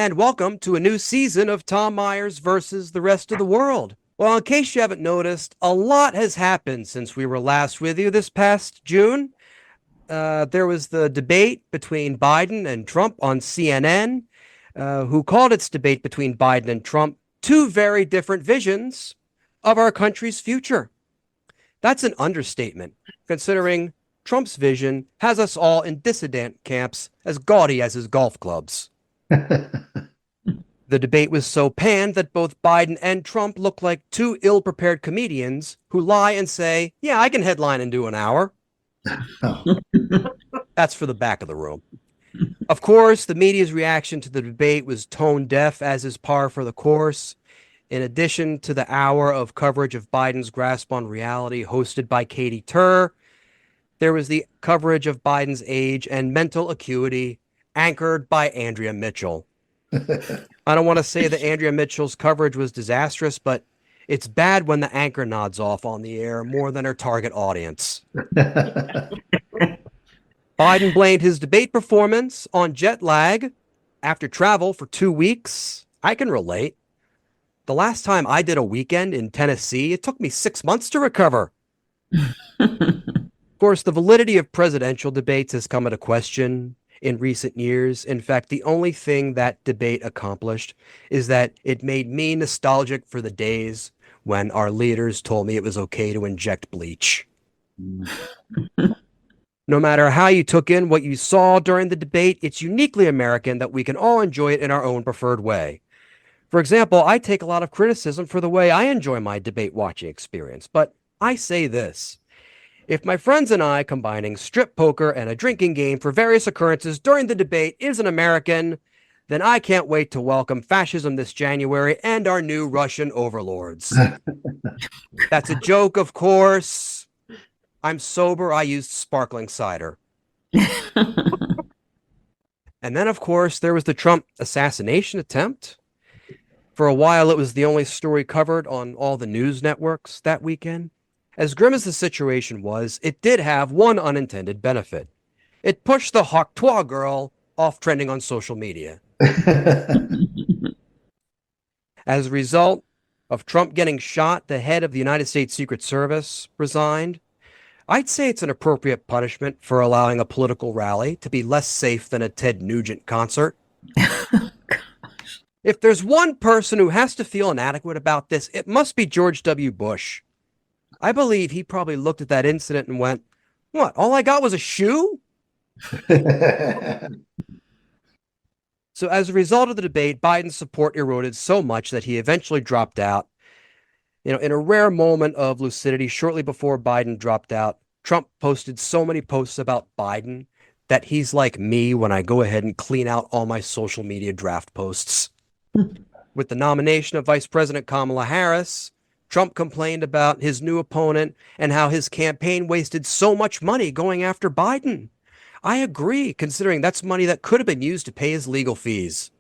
and welcome to a new season of Tom Myers versus the rest of the world. Well, in case you haven't noticed, a lot has happened since we were last with you this past June. There was the debate between Biden and Trump on CNN, who called its debate between Biden and Trump two very different visions of our country's future. That's an understatement, considering Trump's vision has us all in dissident camps as gaudy as his golf clubs. The debate was so panned that both Biden and Trump look like two ill-prepared comedians who lie and say, yeah, I can headline and do an hour. Oh. That's for the back of the room. Of course, the media's reaction to the debate was tone deaf, as is par for the course. In addition to the hour of coverage of Biden's grasp on reality hosted by Katie Tur, there was the coverage of Biden's age and mental acuity anchored by Andrea Mitchell. I don't want to say that Andrea Mitchell's coverage was disastrous, but it's bad when the anchor nods off on the air more than her target audience. Biden blamed his debate performance on jet lag after travel for 2 weeks. I can relate. The last time I did a weekend in Tennessee, it took me 6 months to recover. Of course, the validity of presidential debates has come into question in recent years. In fact, the only thing that debate accomplished is that it made me nostalgic for the days when our leaders told me it was okay to inject bleach. No matter how you took in what you saw during the debate, it's uniquely American that we can all enjoy it in our own preferred way. For example, I take a lot of criticism for the way I enjoy my debate watching experience, but I say this. If my friends and I combining strip poker and a drinking game for various occurrences during the debate is an American, then I can't wait to welcome fascism this January and our new Russian overlords. That's a joke, of course. I'm sober. I used sparkling cider. And then, of course, there was the Trump assassination attempt. For a while, it was the only story covered on all the news networks that weekend. As grim as the situation was, it did have one unintended benefit. It pushed the Hurck girl off trending on social media. As a result of Trump getting shot, the head of the United States Secret Service resigned. I'd say it's an appropriate punishment for allowing a political rally to be less safe than a Ted Nugent concert. If there's one person who has to feel inadequate about this, it must be George W. Bush. I believe he probably looked at that incident and went, what, all I got was a shoe? So as a result of the debate, Biden's support eroded so much that he eventually dropped out. In a rare moment of lucidity, shortly before Biden dropped out, Trump posted so many posts about Biden that he's like me when I go ahead and clean out all my social media draft posts. With the nomination of Vice President Kamala Harris, Trump complained about his new opponent and how his campaign wasted so much money going after Biden. I agree, considering that's money that could have been used to pay his legal fees.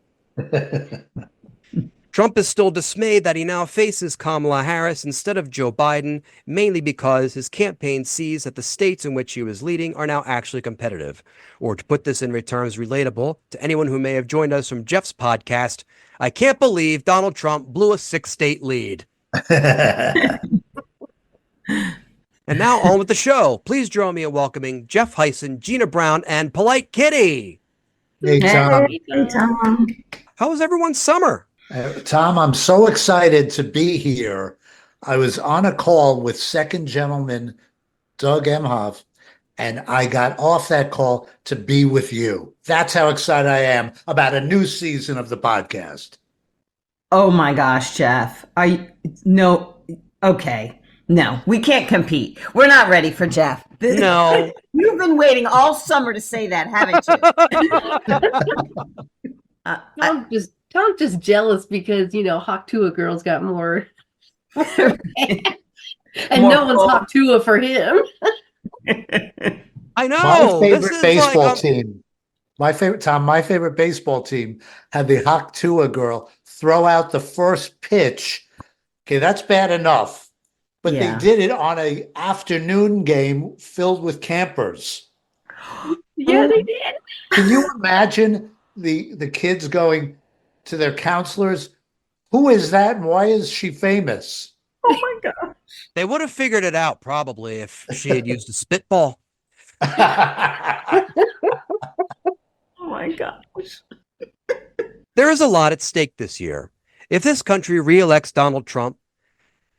Trump is still dismayed that he now faces Kamala Harris instead of Joe Biden, mainly because his campaign sees that the states in which he was leading are now actually competitive. Or to put this in terms relatable to anyone who may have joined us from Jeff's podcast, I can't believe Donald Trump blew a 6-state lead. And now on with the show. Please join me in welcoming Jeff Hysen, Gina Brown, and Polite Kitty. Hey, Tom. Hey, Tom. How was everyone's summer? Tom, I'm so excited to be here. I was on a call with Second Gentleman Doug Emhoff, and I got off that call to be with you. That's how excited I am about a new season of the podcast. Oh my gosh, Jeff. No, okay. No, we can't compete. We're not ready for Jeff. No. You've been waiting all summer to say that, haven't you? Tom's just jealous because, Hawk Tua girls got more. And more no one's Hawk Tua for him. I know. My favorite baseball team. My favorite baseball team had the Hawk Tua girl throw out the first pitch. Okay, that's bad enough. But they did it on an afternoon game filled with campers. Yeah, they did. Can you imagine the kids going, to their counselors, who is that and why is she famous? Oh my God. They would have figured it out probably if she had used a spitball. Oh my gosh. There is a lot at stake this year. If this country re-elects Donald Trump,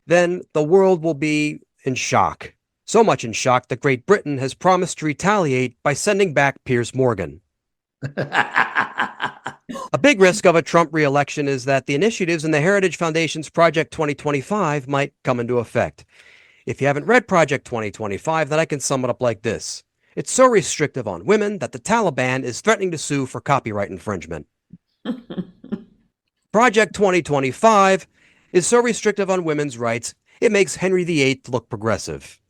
then the world will be in shock. So much in shock that Great Britain has promised to retaliate by sending back Piers Morgan. A big risk of a Trump re-election is that the initiatives in the Heritage Foundation's Project 2025 might come into effect. If you haven't read Project 2025, then I can sum it up like this. It's so restrictive on women that the Taliban is threatening to sue for copyright infringement. Project 2025 is so restrictive on women's rights, it makes Henry VIII look progressive.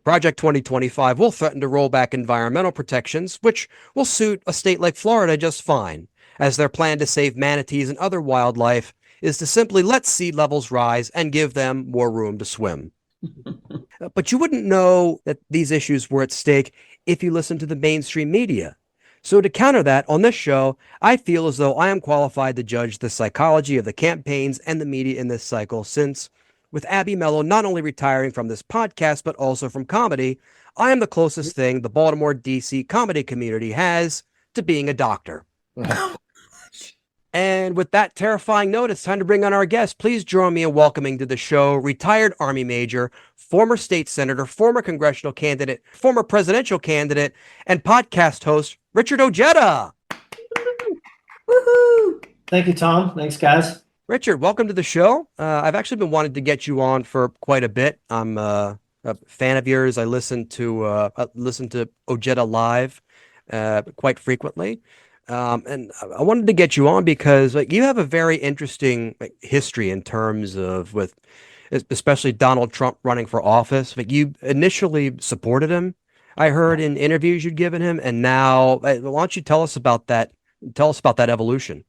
Project 2025 will threaten to roll back environmental protections, which will suit a state like Florida just fine, as their plan to save manatees and other wildlife is to simply let sea levels rise and give them more room to swim. But you wouldn't know that these issues were at stake if you listened to the mainstream media. So to counter that, on this show, I feel as though I am qualified to judge the psychology of the campaigns and the media in this cycle, since with Abby Mello not only retiring from this podcast, but also from comedy, I am the closest thing the Baltimore, D.C. comedy community has to being a doctor. And with that terrifying note, it's time to bring on our guest. Please join me in welcoming to the show retired Army Major, former state senator, former congressional candidate, former presidential candidate, and podcast host, Richard Ojeda. Woohoo! Thank you, Tom. Thanks, guys. Richard, welcome to the show. I've actually been wanting to get you on for quite a bit. I'm a fan of yours. I listen to Ojeda live quite frequently. And I wanted to get you on because you have a very interesting history in terms of with especially Donald Trump running for office. You initially supported him, I heard in interviews you'd given him, and now why don't you tell us about that? Tell us about that evolution.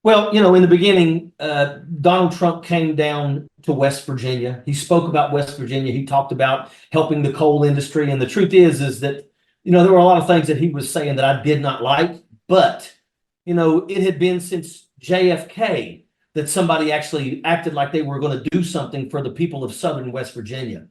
Well, in the beginning, Donald Trump came down to West Virginia. He spoke about West Virginia. He talked about helping the coal industry. And the truth is that, there were a lot of things that he was saying that I did not like. But, it had been since JFK that somebody actually acted like they were going to do something for the people of Southern West Virginia.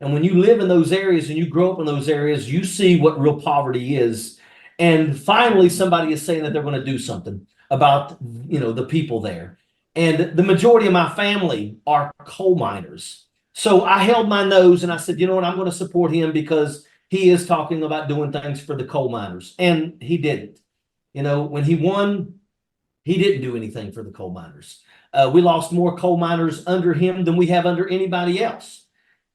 And when you live in those areas and you grow up in those areas, you see what real poverty is. And finally, somebody is saying that they're going to do something about, the people there. And the majority of my family are coal miners. So I held my nose and I said, I'm going to support him because he is talking about doing things for the coal miners. And he didn't. When he won, he didn't do anything for the coal miners. We lost more coal miners under him than we have under anybody else.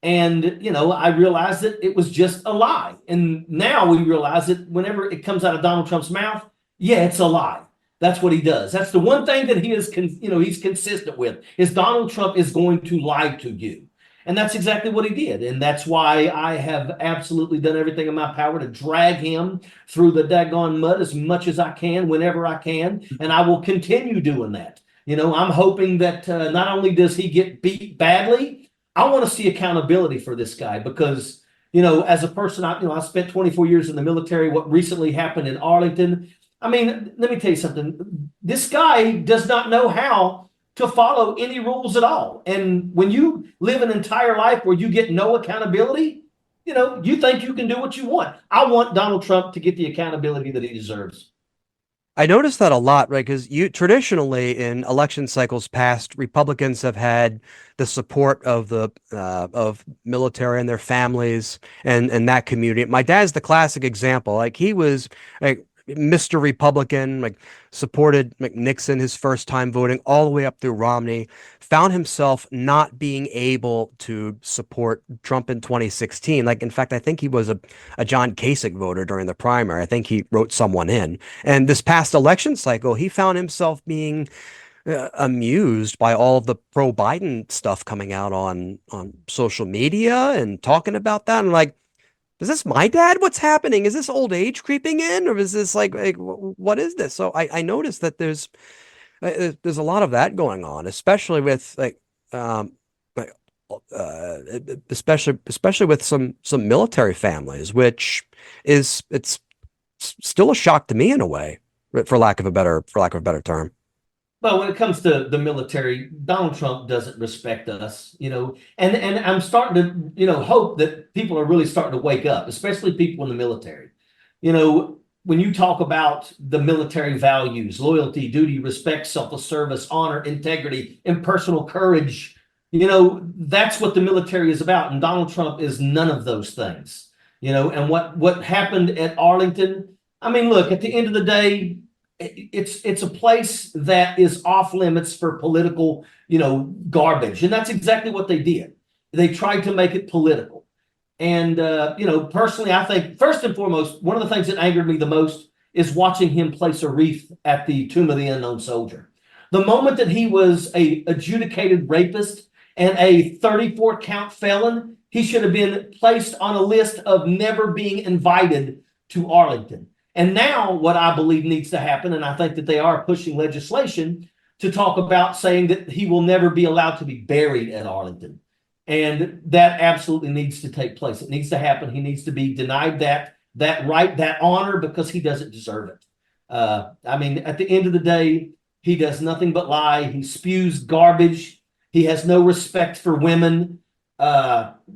And, I realized that it was just a lie. And now we realize that whenever it comes out of Donald Trump's mouth, yeah, it's a lie. That's what he does. That's the one thing that he is, he's consistent with is Donald Trump is going to lie to you. And that's exactly what he did. And that's why I have absolutely done everything in my power to drag him through the daggone mud as much as I can, whenever I can. And I will continue doing that. I'm hoping that not only does he get beat badly, I want to see accountability for this guy because, as a person, I spent 24 years in the military. What recently happened in Arlington, let me tell you something. This guy does not know how to follow any rules at all. And when you live an entire life where you get no accountability, you think you can do what you want. I want Donald Trump to get the accountability that he deserves. I noticed that a lot, right? Because traditionally in election cycles past, Republicans have had the support of the of military and their families and that community. My dad's the classic example. He was Mr. Republican, supported Nixon his first time voting all the way up through Romney, found himself not being able to support Trump in 2016. In fact, I think he was a John Kasich voter during the primary. I think he wrote someone in. And this past election cycle, he found himself being amused by all of the pro-Biden stuff coming out on social media and talking about that. And is this my dad? What's happening? Is this old age creeping in, or is this what is this? So I noticed that there's a lot of that going on, especially with especially with some military families, which it's still a shock to me in a way. for lack of a better term. Well, when it comes to the military, Donald Trump doesn't respect us, and I'm starting to, hope that people are really starting to wake up, especially people in the military. When you talk about the military values, loyalty, duty, respect, selfless service, honor, integrity, and personal courage, that's what the military is about. And Donald Trump is none of those things, and what happened at Arlington. I mean, look, at the end of the day, it's a place that is off limits for political, garbage. And that's exactly what they did. They tried to make it political. And, personally, I think first and foremost, one of the things that angered me the most is watching him place a wreath at the Tomb of the Unknown Soldier. The moment that he was a adjudicated rapist and a 34 count felon, he should have been placed on a list of never being invited to Arlington. And now what I believe needs to happen, and I think that they are pushing legislation to talk about saying that he will never be allowed to be buried at Arlington. And that absolutely needs to take place. It needs to happen. He needs to be denied that right, that honor, because he doesn't deserve it. I mean, at the end of the day, he does nothing but lie. He spews garbage. He has no respect for women.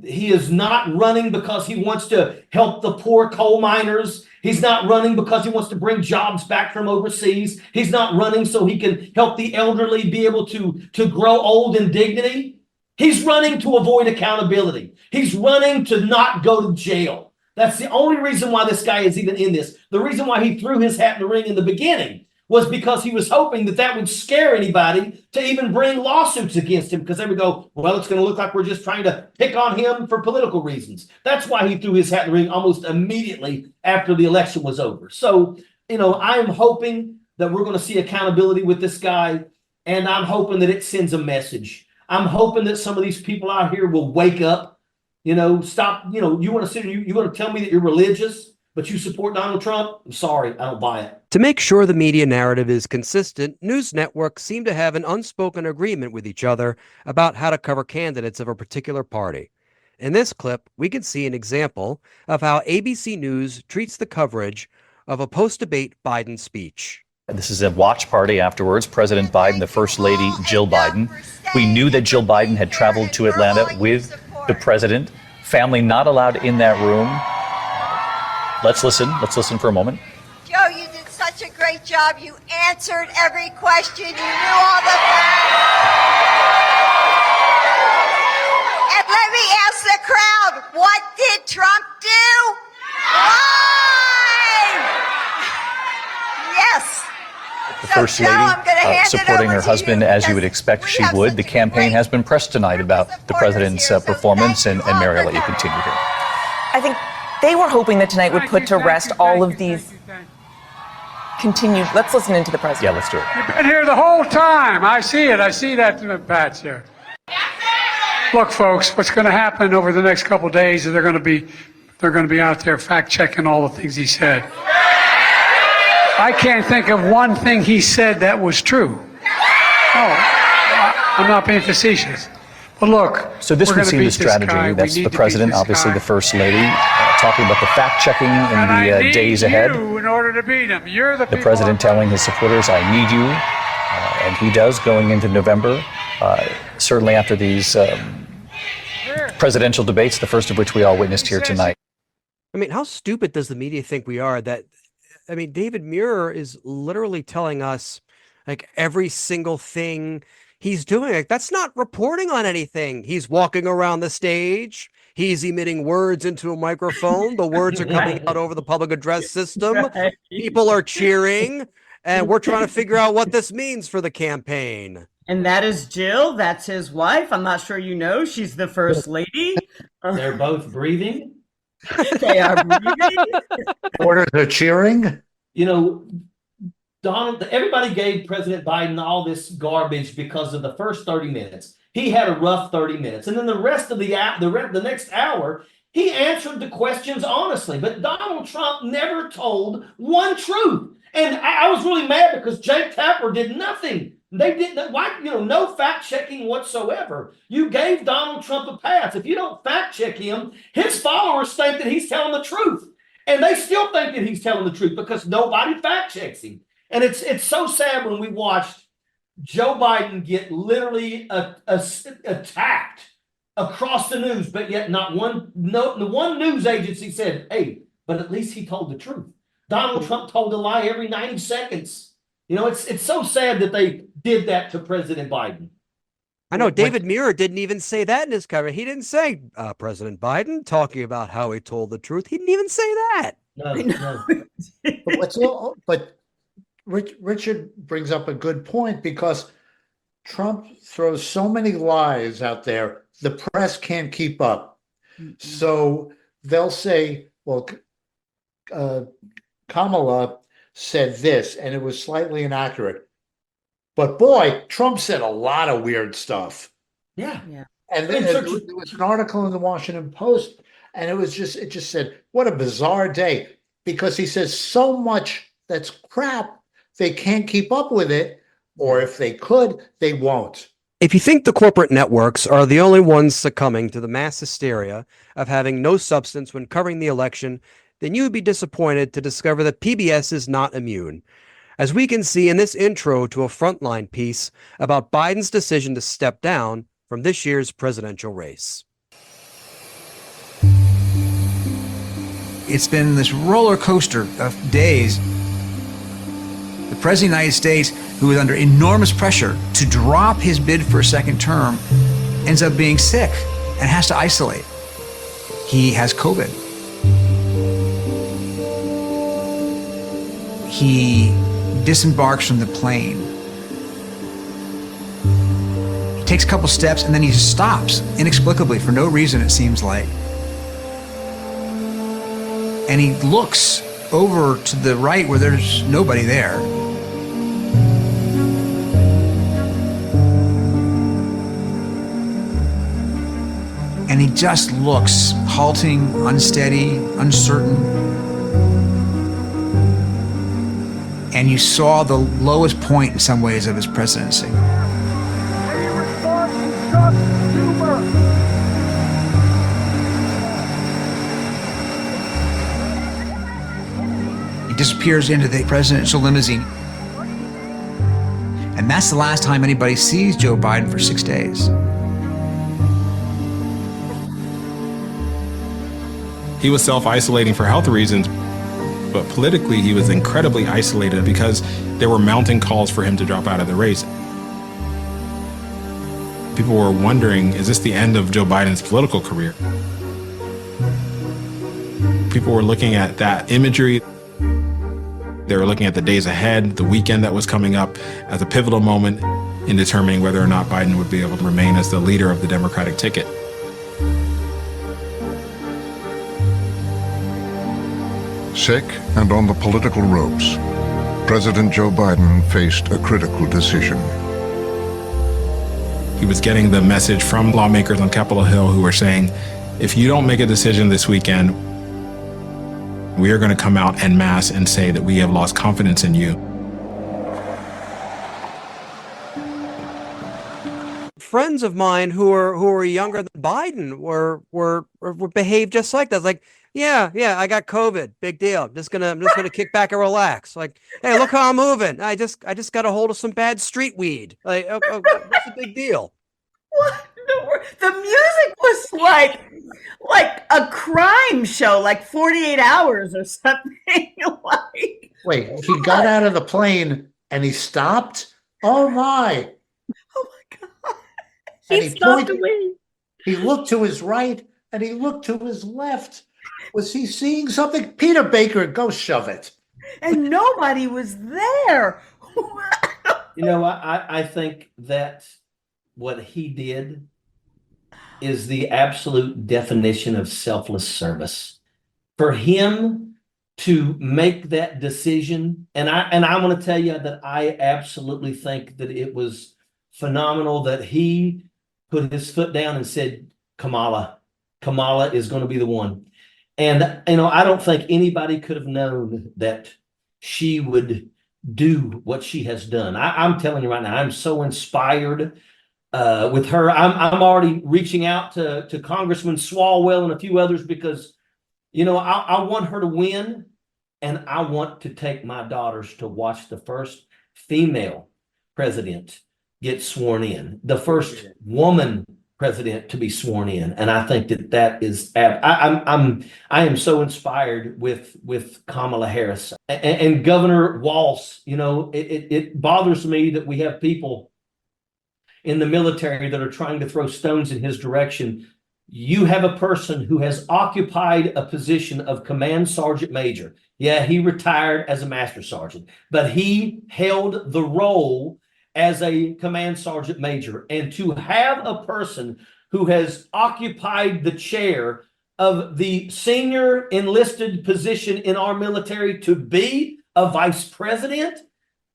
He is not running because he wants to help the poor coal miners. He's not running because he wants to bring jobs back from overseas. He's not running so he can help the elderly be able to grow old in dignity. He's running to avoid accountability. He's running to not go to jail. That's the only reason why this guy is even in this. The reason why he threw his hat in the ring in the beginning was because he was hoping that would scare anybody to even bring lawsuits against him, because they would go, well, it's going to look like we're just trying to pick on him for political reasons. That's why he threw his hat in the ring almost immediately after the election was over. So, I am hoping that we're going to see accountability with this guy, and I'm hoping that it sends a message. I'm hoping that some of these people out here will wake up, stop, you want to sit here, you want to tell me that you're religious, but you support Donald Trump? I'm sorry, I don't buy it. To make sure the media narrative is consistent, news networks seem to have an unspoken agreement with each other about how to cover candidates of a particular party. In this clip, we can see an example of how ABC News treats the coverage of a post-debate Biden speech. This is a watch party afterwards. President Biden, the First Lady, Jill Biden. We knew that Jill Biden had traveled to Atlanta with the president. Family not allowed in that room. Let's listen. Let's listen for a moment. Joe, you did such a great job. You answered every question. You knew all the facts. And let me ask the crowd, what did Trump do? Lie! Yes. The First Lady supporting her husband, as you would expect she would. The campaign has been pressed tonight about the president's performance. And Mary, I'll let you continue here. I think they were hoping that tonight would put to rest all of these continued. Let's listen into the president. Yeah, let's do it. You've been here the whole time. I see it. I see that in the patch there. Look, folks, what's going to happen over the next couple of days is they're going to be out there fact checking all the things he said. I can't think of one thing he said that was true. No, I'm not being facetious. But look, so this would seem the strategy. That's the president, obviously the First Lady, talking about the fact checking in the days ahead. In order to beat him, you're the president telling his supporters, "I need you," and he does going into November. Certainly after these presidential debates, the first of which we all witnessed here tonight. I mean, how stupid does the media think we are? David Muir is literally telling us like every single thing he's doing. Like, that's not reporting on anything. He's walking around the stage. He's emitting words into a microphone. The words are coming out over the public address system. People are cheering, and we're trying to figure out what this means for the campaign. And that is Jill. That's his wife. I'm not sure you know. She's the First Lady. They're both breathing. They are breathing. Orders are cheering. Donald, everybody gave President Biden all this garbage because of the first 30 minutes. He had a rough 30 minutes. And then the rest of the next hour, he answered the questions honestly. But Donald Trump never told one truth. And I was really mad because Jake Tapper did nothing. They didn't, no fact checking whatsoever. You gave Donald Trump a pass. If you don't fact check him, his followers think that he's telling the truth. And they still think that he's telling the truth because nobody fact checks him. And it's so sad when we watched Joe Biden get literally attacked across the news, but yet the one news agency said, hey, but at least he told the truth. Donald Trump told a lie every 90 seconds. It's so sad that they did that to President Biden. I know David Muir didn't even say that in his cover. He didn't say President Biden talking about how he told the truth. He didn't even say that. No. But Richard brings up a good point, because Trump throws so many lies out there, the press can't keep up. So they'll say, well, Kamala said this, and it was slightly inaccurate. But boy, Trump said a lot of weird stuff. Yeah. And then there was an article in the Washington Post, and it just said, what a bizarre day, because he says so much that's crap, they can't keep up with it, or if they could, they won't. If you think the corporate networks are the only ones succumbing to the mass hysteria of having no substance when covering the election, then you would be disappointed to discover that PBS is not immune. As we can see in this intro to a Frontline piece about Biden's decision to step down from this year's presidential race. It's been this roller coaster of days. The President of the United States, who is under enormous pressure to drop his bid for a second term, ends up being sick and has to isolate. He has COVID. He disembarks from the plane. He takes a couple steps and then he just stops inexplicably for no reason, it seems like. And he looks over to the right where there's nobody there. And he just looks halting, unsteady, uncertain. And you saw the lowest point in some ways of his presidency. He disappears into the presidential limousine. And that's the last time anybody sees Joe Biden for 6 days. He was self-isolating for health reasons, but politically he was incredibly isolated because there were mounting calls for him to drop out of the race. People were wondering, is this the end of Joe Biden's political career? People were looking at that imagery. They were looking at the days ahead, the weekend that was coming up, as a pivotal moment in determining whether or not Biden would be able to remain as the leader of the Democratic ticket. Sick and on the political ropes, President Joe Biden faced a critical decision. He was getting the message from lawmakers on Capitol Hill who were saying, if you don't make a decision this weekend, we are going to come out en masse and say that we have lost confidence in you. Friends of mine who are younger than Biden were behaved just like that. Like, yeah, I got COVID. Big deal. I'm just gonna kick back and relax. Like, hey, look how I'm moving. I just got a hold of some bad street weed. Like, what's the big deal? What? The music was like a crime show, like 48 Hours or something. Like, wait, he got out of the plane and he stopped? Oh my. Oh my God. He stopped away. He looked to his right and he looked to his left. Was he seeing something? Peter Baker, go shove it. And nobody was there. I think that what he did is the absolute definition of selfless service. For him to make that decision, and I want to tell you that I absolutely think that it was phenomenal that he put his foot down and said, Kamala is going to be the one. And, I don't think anybody could have known that she would do what she has done. I'm telling you right now, I'm so inspired with her. I'm already reaching out to Congressman Swalwell and a few others because, I want her to win. And I want to take my daughters to watch the first female president get sworn in, the first woman president to be sworn in. And I think that is, I am so inspired with Kamala Harris and Governor Walz. You know, it bothers me that we have people in the military that are trying to throw stones in his direction. You have a person who has occupied a position of command sergeant major. Yeah, he retired as a master sergeant, but he held the role as a command sergeant major. And to have a person who has occupied the chair of the senior enlisted position in our military to be a vice president,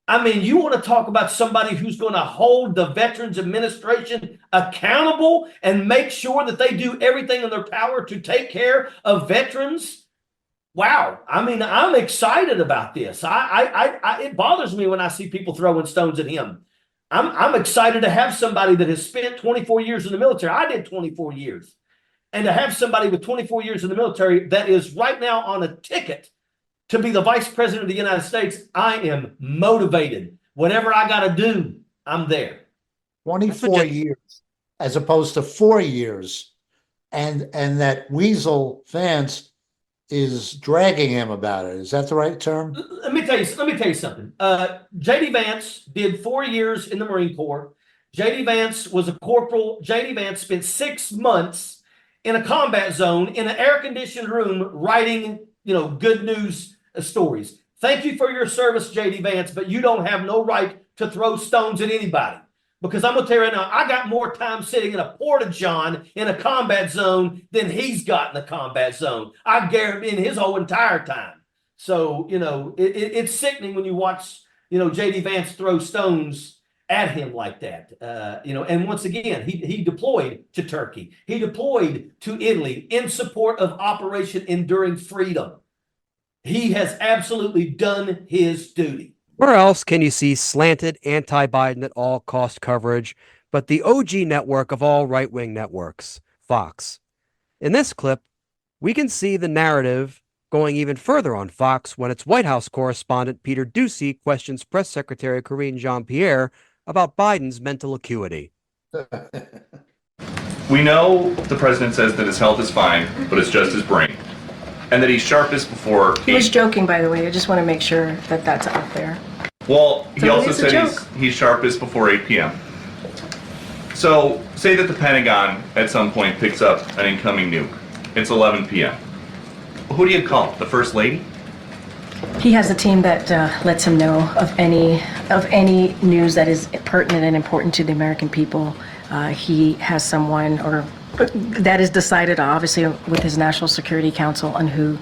I mean, you want to talk about somebody who's going to hold the Veterans Administration accountable and make sure that they do everything in their power to take care of veterans. Wow. I mean, I'm excited about this. It bothers me when I see people throwing stones at him. I'm excited to have somebody that has spent 24 years in the military. I did 24 years. And to have somebody with 24 years in the military that is right now on a ticket to be the vice president of the United States, I am motivated. Whatever I got to do, I'm there. 24 years as opposed to 4 years. And that Weasel Vance is dragging him about it. Is that the right term? Let me tell you something. J.D. Vance did 4 years in the Marine Corps. J.D. Vance was a corporal. J.D. Vance spent 6 months in a combat zone in an air-conditioned room writing, good news stories. Thank you for your service, J.D. Vance, but you don't have no right to throw stones at anybody. Because I'm going to tell you right now, I got more time sitting in a porta-john in a combat zone than he's got in the combat zone. I guarantee in his whole entire time. So, it's sickening when you watch, J.D. Vance throw stones at him like that. And once again, he deployed to Turkey. He deployed to Italy in support of Operation Enduring Freedom. He has absolutely done his duty. Where else can you see slanted anti-Biden at all cost coverage but the OG network of all right-wing networks, Fox? In this clip, we can see the narrative going even further on Fox when its White House correspondent Peter Doocy questions Press Secretary Karine Jean-Pierre about Biden's mental acuity. We know the president says that his health is fine, but it's just his brain. And that he's sharpest before... He was joking, by the way. I just want to make sure that that's out there. Well, he So also it is a said he's sharpest before 8 p.m. So, say that the Pentagon at some point picks up an incoming nuke. It's 11 p.m. Who do you call? The First Lady? He has a team that lets him know of any news that is pertinent and important to the American people. He has someone that is decided, obviously, with his National Security Council on who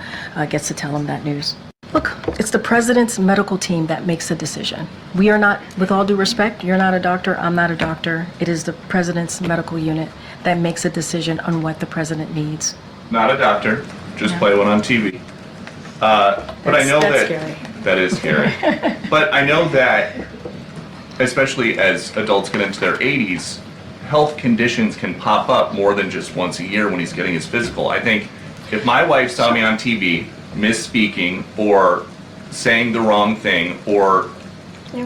gets to tell him that news. Look, it's the president's medical team that makes the decision. We are not, with all due respect, you're not a doctor, I'm not a doctor. It is the president's medical unit that makes a decision on what the president needs. Not a doctor, just play one on TV. But I know that's that scary. that is scary. But I know that, especially as adults get into their 80s, health conditions can pop up more than just once a year when he's getting his physical. I think if my wife saw me on TV misspeaking or saying the wrong thing or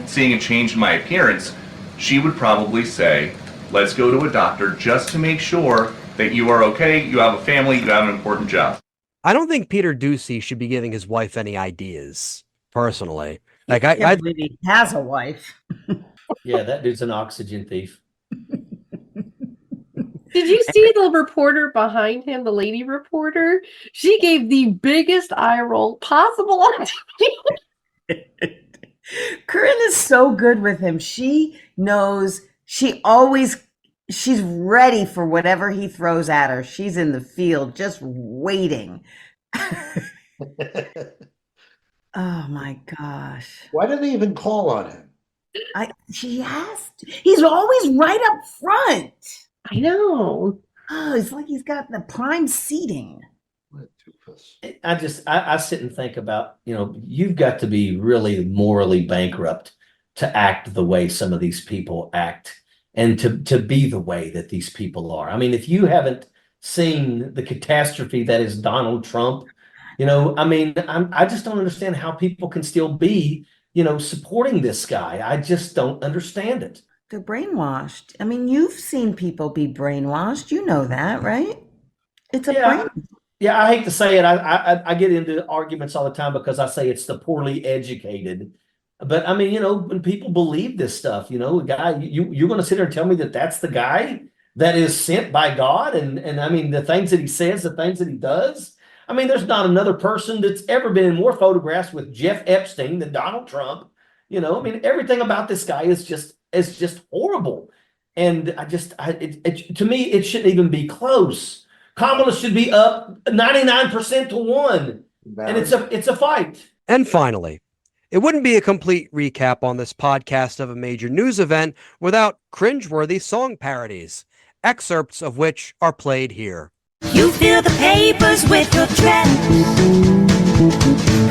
seeing a change in my appearance, she would probably say, let's go to a doctor just to make sure that you are okay, you have a family, you have an important job. I don't think Peter Doocy should be giving his wife any ideas, personally. Like I believe he has a wife. Yeah, that dude's an oxygen thief. Did you see the reporter behind him, the lady reporter? She gave the biggest eye roll possible on TV. Corinne is so good with him. She knows she's ready for whatever he throws at her. She's in the field just waiting. Oh my gosh. Why do they even call on him? He's always right up front. I know. Oh, it's like he's got the prime seating. I sit and think about, you've got to be really morally bankrupt to act the way some of these people act and to be the way that these people are. I mean, if you haven't seen the catastrophe that is Donald Trump I mean, I just don't understand how people can still be, supporting this guy. I just don't understand it. They're brainwashed. I mean, you've seen people be brainwashed. You know that, right? It's a brain. Yeah, I hate to say it. I get into arguments all the time because I say it's the poorly educated. But I mean, when people believe this stuff, a guy, you're going to sit there and tell me that that's the guy that is sent by God, and I mean the things that he says, the things that he does. I mean, there's not another person that's ever been in more photographs with Jeff Epstein than Donald Trump. I mean, everything about this guy is just horrible, and to me, it shouldn't even be close. Kamala should be up 99% to 1, and it's a fight. And finally, it wouldn't be a complete recap on this podcast of a major news event without cringeworthy song parodies, excerpts of which are played here. You fill the papers with your trap,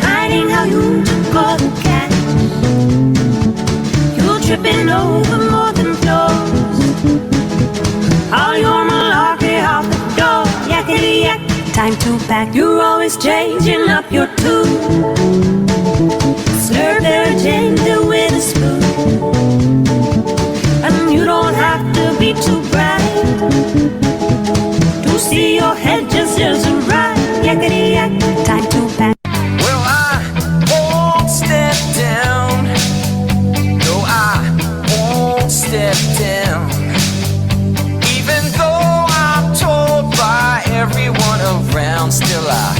hiding how you took all the cat. You're tripping over more than floors. All your malarkey out the door. Yakety yak, time to pack. You're always changing up your tune. Serve their agenda with a spoon. And you don't have to be too bright to see your head just isn't right. Yakety yak, time to pack. Well, I won't step down. No, I won't step down. Even though I'm told by everyone around, still I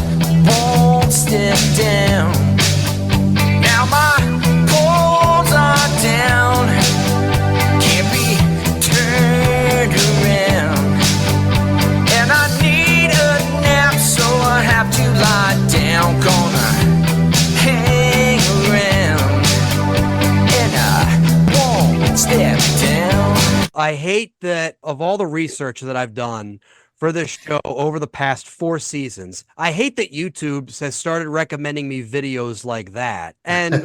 won't step down. Now my goals are down, can't be turned around. And I need a nap, so I have to lie down. Gonna hang around, and I won't step down. I hate that of all the research that I've done for this show over the past 4 seasons, I hate that YouTube has started recommending me videos like that. And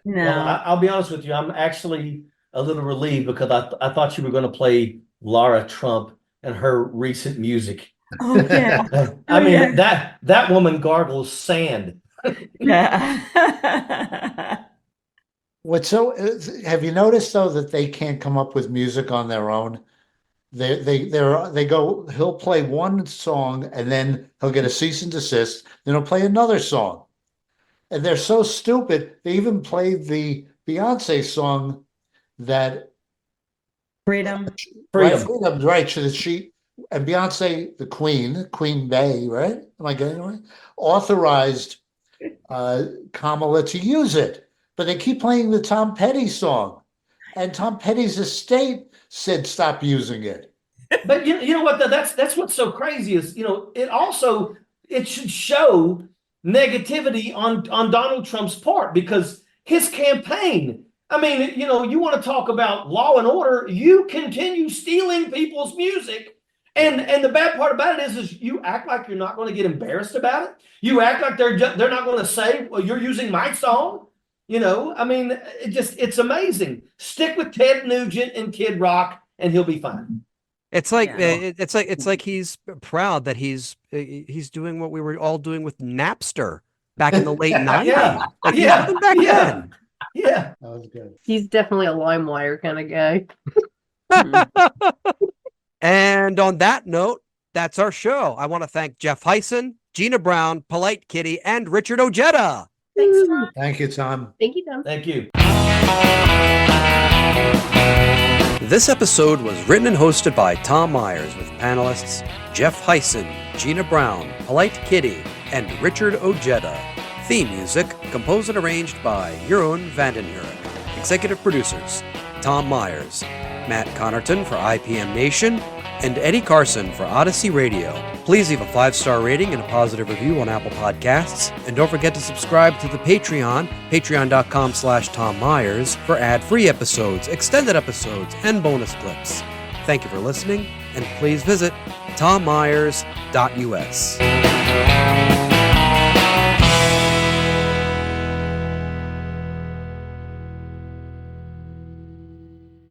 Well, I'll be honest with you, I'm actually a little relieved because I thought you were going to play Lara Trump and her recent music. Oh yeah. I mean, that woman gargles sand. Yeah. Have you noticed though that they can't come up with music on their own? He'll play one song and then he'll get a cease and desist, then he'll play another song. And they're so stupid, they even played the Beyonce song that Freedom. Right, so that she and Beyonce, the Queen Bey, right? Am I getting it right? Authorized Kamala to use it. But they keep playing the Tom Petty song. And Tom Petty's estate said stop using it. But you know what? That's what's so crazy is, it should show negativity on Donald Trump's part because his campaign, I mean, you want to talk about law and order, you continue stealing people's music. And the bad part about it is you act like you're not going to get embarrassed about it. You act like they're not going to say, well, you're using my song. I mean, it's amazing. Stick with Ted Nugent and Kid Rock and he'll be fine. it's like he's proud that he's doing what we were all doing with Napster back in the late 90s. Then. Yeah. That was good. He's definitely a LimeWire kind of guy. And on that note, that's our show. I want to thank Jeff Hysen, Gina Brown, Polite Kitty, and Richard Ojeda. Thanks, Tom. Thank you, Tom. Thank you, Tom. Thank you. This episode was written and hosted by Tom Myers with panelists Jeff Hysen, Gina Brown, Polite Kitty, and Richard Ojeda. Theme music composed and arranged by Jeroen van den Hurck. Executive producers Tom Myers, Matt Connarton for ipmNation, and Eddie Carson for Odyssey Radio. Please leave a 5-star rating and a positive review on Apple Podcasts. And don't forget to subscribe to the Patreon, patreon.com/Tom Myers, for ad-free episodes, extended episodes, and bonus clips. Thank you for listening, and please visit tommyers.us.